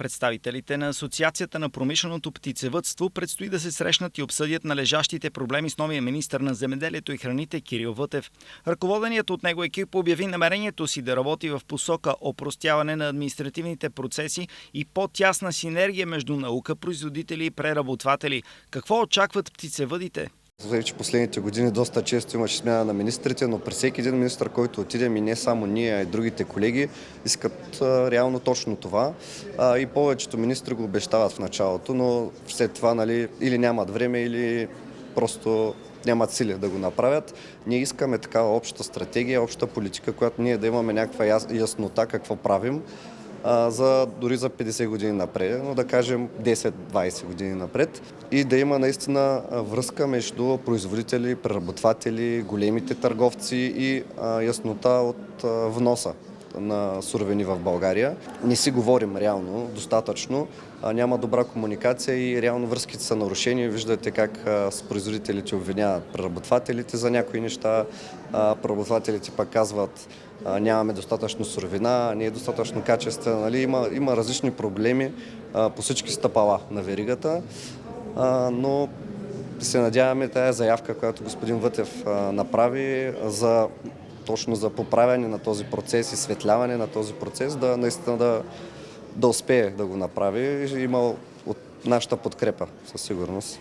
Представителите на Асоциацията на промишленото птицевъдство предстои да се срещнат и обсъдят належащите проблеми с новия министър на земеделието и храните Кирил Вътев. Ръководеният от него екип обяви намерението си да работи в посока опростяване на административните процеси и по-тясна синергия между наука, производители и преработватели. Какво очакват птицевъдите? Вече последните години доста често имаше смяна на министрите, но при всеки един министър, който отидем, и не само ние, а и другите колеги, искат реално точно това. И повечето министри го обещават в началото, но след това или нямат време, или просто нямат сили да го направят. Ние искаме такава обща стратегия, обща политика, която ние да имаме някаква яснота какво правим, дори за 50 години напред, но да кажем 10-20 години напред, и да има наистина връзка между производители, преработватели, големите търговци и яснота от вноса на суровини в България. Не си говорим реално достатъчно, няма добра комуникация и реално връзките са нарушени. Виждате как с производителите обвиняват преработвателите за някои неща, преработвателите пък казват: нямаме достатъчно суровина, не е достатъчно качествена. Има различни проблеми по всички стъпала на веригата, но се надяваме тая заявка, която господин Вътев направи точно за поправяне на този процес и светляване на този процес, наистина да успее да го направи. Има от нашата подкрепа със сигурност.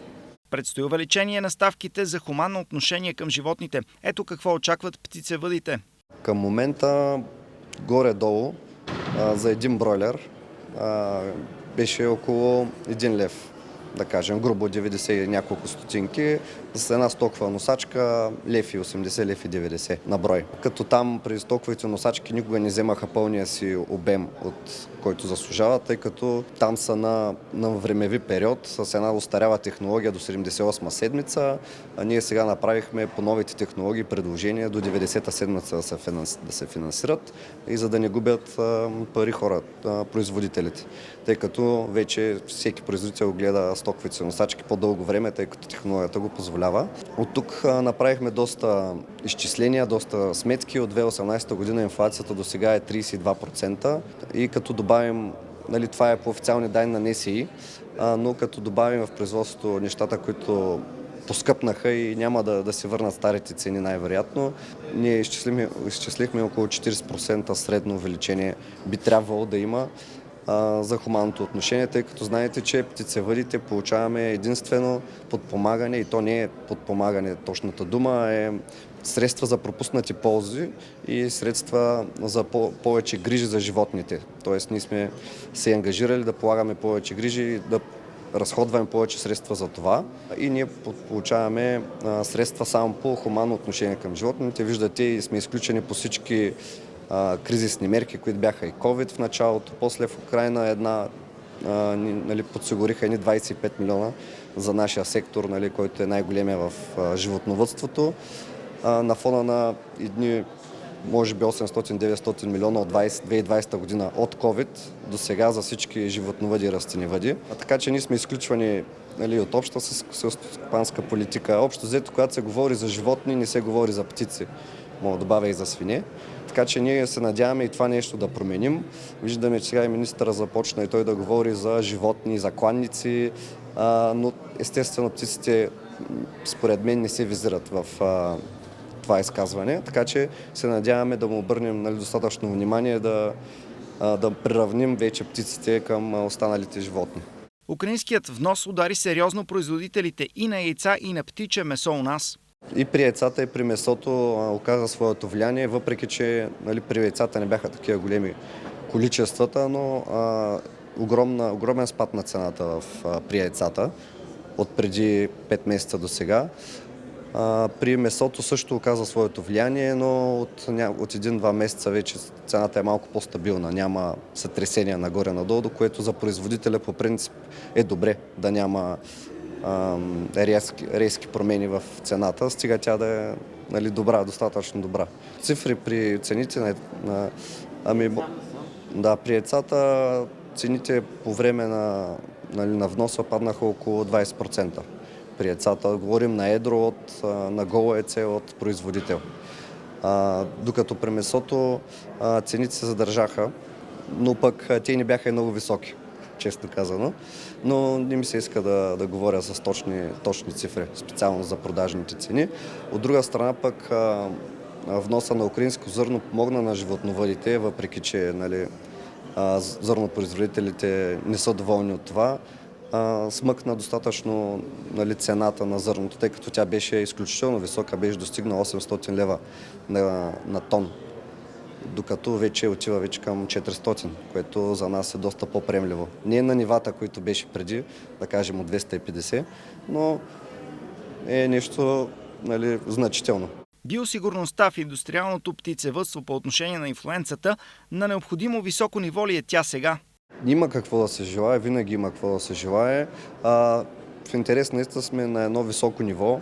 Предстои увеличение на ставките за хуманно отношение към животните. Ето какво очакват птицевъдите. Към момента горе-долу за един бройлер беше около 1 лев, да кажем, грубо 90 и няколко стотинки. За една стокова носачка лев и 80, лев и 90 на брой. Като там при стоковите носачки никога не вземаха пълния си обем, от който заслужават, тъй като там са на времеви период с една устаряла технология до 78 седмица. Ние сега направихме по новите технологии предложения до 90-та седмица да се финансират, и за да не губят пари производителите. Тъй като вече всеки производител гледа стоковите носачки по-дълго време, тъй като технологията го позволява. От тук направихме доста изчисления, доста сметки. От 2018 година инфлацията до сега е 32%, и като добавим, това е по официални данни на НСИ, но като добавим в производството нещата, които поскъпнаха и няма да се върнат старите цени най-вероятно, ние изчислихме около 40% средно увеличение би трябвало да има за хуманното отношение, тъй като знаете, че птицевъдите получаваме единствено подпомагане, и то не е подпомагане, точната дума е средства за пропуснати ползи и средства за повече грижи за животните. Тоест ние сме се ангажирали да полагаме повече грижи и да разходваме повече средства за това, и ние получаваме средства само по хуманно отношение към животните. Виждате, и сме изключени по всички кризисни мерки, които бяха и COVID в началото, после в Украйна подсигуриха едни 25 милиона за нашия сектор, който е най-големия в животновъдството. На фона на едни, може би 800-900 милиона от 2020 година от COVID до сега за всички животновъди и растениевъди. Така че ние сме изключвани от обща селскостопанска политика. Общо взето, когато се говори за животни, не се говори за птици. Мога да добавя и за свине. Така че ние се надяваме и това нещо да променим. Виждаме, че сега и министъра започна и той да говори за животни, за кланници, но естествено птиците според мен не се визират в това изказване. Така че се надяваме да му обърнем достатъчно внимание, да приравним вече птиците към останалите животни. Украинският внос удари сериозно производителите и на яйца, и на птиче месо у нас. И при яйцата, и при месото оказа своето влияние, въпреки че при яйцата не бяха такива големи количествата, но огромен спад на цената при яйцата от преди 5 месеца до сега. При месото също оказа своето влияние, но от 1-2 месеца вече цената е малко по-стабилна. Няма сътресения нагоре-надолу, което за производителя по принцип е добре да няма резки промени в цената, стига тя да е добра, достатъчно добра. Цифри при цените при яйцата цените по време на вноса паднаха около 20%. При яйцата говорим на едро на голо яйце от производител. Докато при месото цените се задържаха, но пък те не бяха и много високи. честно казано. Но не ми се иска да говоря с точни цифри, специално за продажните цени. От друга страна пък вноса на украинско зърно помогна на животновъдите, въпреки че зърнопроизводителите не са доволни от това. Смъкна достатъчно цената на зърното, тъй като тя беше изключително висока, беше достигнала 800 лева на тон, докато вече отива към 400, което за нас е доста по-приемливо. Не е на нивата, които беше преди, да кажем от 250, но е нещо значително. Биосигурността в индустриалното птицевъдство по отношение на инфлуенцата на необходимо високо ниво ли е тя сега? Има какво да се желае, винаги има какво да се желае. В интерес наистина сме на едно високо ниво,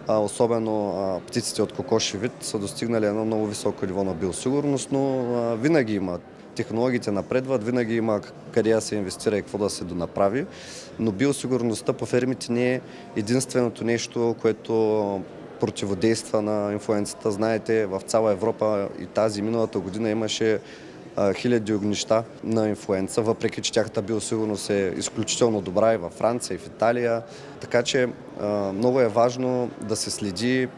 особено птиците от кокоши вид са достигнали едно много високо ниво на биосигурност, но винаги има. Технологиите напредват, винаги има къде да се инвестира и какво да се донаправи, но биосигурността по фермите не е единственото нещо, което противодейства на инфлуенцата. Знаете, в цяла Европа и тази миналата година имаше хиляди огнища на инфлуенца, въпреки че тяхната биосигурност е изключително добра и във Франция, и в Италия. Така че много е важно да се следи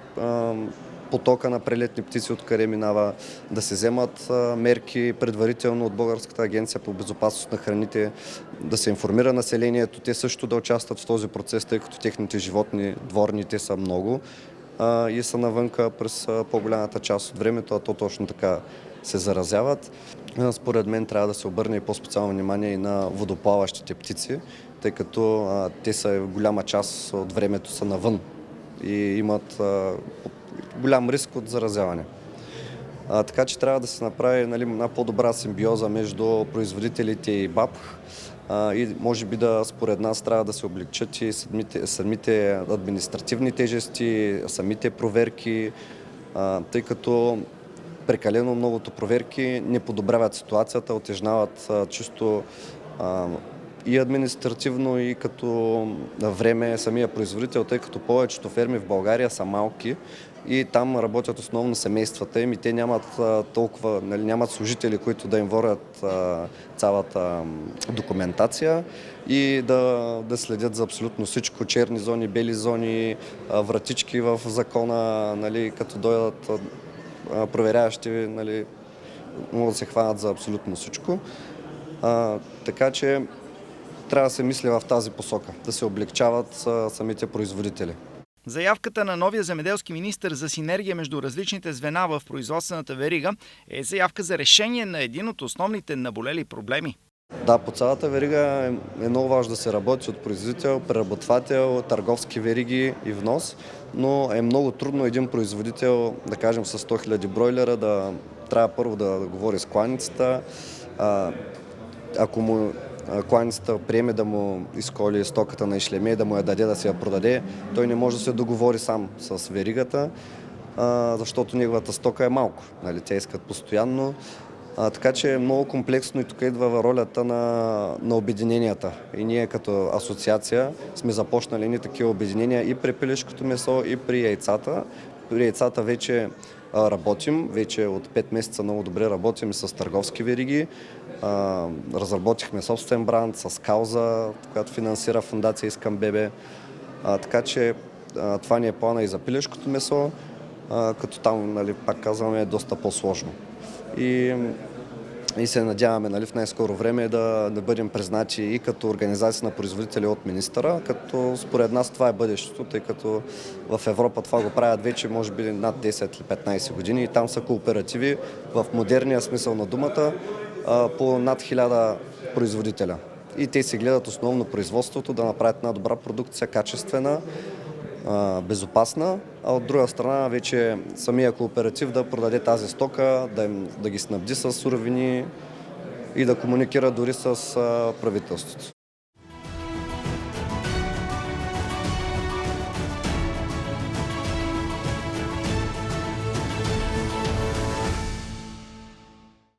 потока на прелетни птици, откъде минава, да се вземат мерки предварително от Българската агенция по безопасност на храните, да се информира населението, те също да участват в този процес, тъй като техните животни, дворните са много и са навънка през по-голямата част от времето, а то точно така се заразяват. Според мен трябва да се обърне и по-специално внимание и на водоплаващите птици, тъй като те са голяма част от времето са навън и имат голям риск от заразяване. Така че трябва да се направи една по-добра симбиоза между производителите и БАБХ и може би според нас трябва да се облегчат и самите административни тежести, самите проверки, тъй като прекалено многото проверки не подобряват ситуацията, утежняват чисто и административно, и като време самия производител, тъй като повечето ферми в България са малки и там работят основно семействата им и те нямат нямат служители, които да им водят цялата документация и да следят за абсолютно всичко, черни зони, бели зони, вратички в закона, като дойдат проверяващи, могат да се хванат за абсолютно всичко. Така че трябва да се мисли в тази посока, да се облегчават самите производители. Заявката на новия земеделски министър за синергия между различните звена в производствената верига е заявка за решение на един от основните наболели проблеми. Да, по цялата верига е много важно да се работи от производител, преработвател, търговски вериги и внос, но е много трудно един производител, да кажем с 100 000 бройлера, трябва първо да говори с кланицата. Ако кланицата приеме да му изколи стоката на ишлеме, да му я даде да се я продаде, той не може да се договори сам с веригата, защото неговата стока е малко. Те искат постоянно. Така че е много комплексно и тук идва ролята на обединенията. И ние като асоциация сме започнали такива обединения и при пилешкото месо, и при яйцата. При яйцата вече работим, вече от 5 месеца много добре работим с търговски вериги. Разработихме собствен бранд с кауза, която финансира фондация Искам бебе. Така че това ни е плана и за пилешкото месо, като там, пак казваме, е доста по-сложно. И се надяваме в най-скоро време да бъдем признати и като организация на производители от министъра, като според нас това е бъдещето, тъй като в Европа това го правят вече може би над 10 или 15 години и там са кооперативи в модерния смисъл на думата по над 1000 производителя. И те си гледат основно производството, да направят една добра продукция, качествена, безопасна, а от друга страна вече самия кооператив да продаде тази стока, да ги снабди с суровини и да комуникира дори с правителството.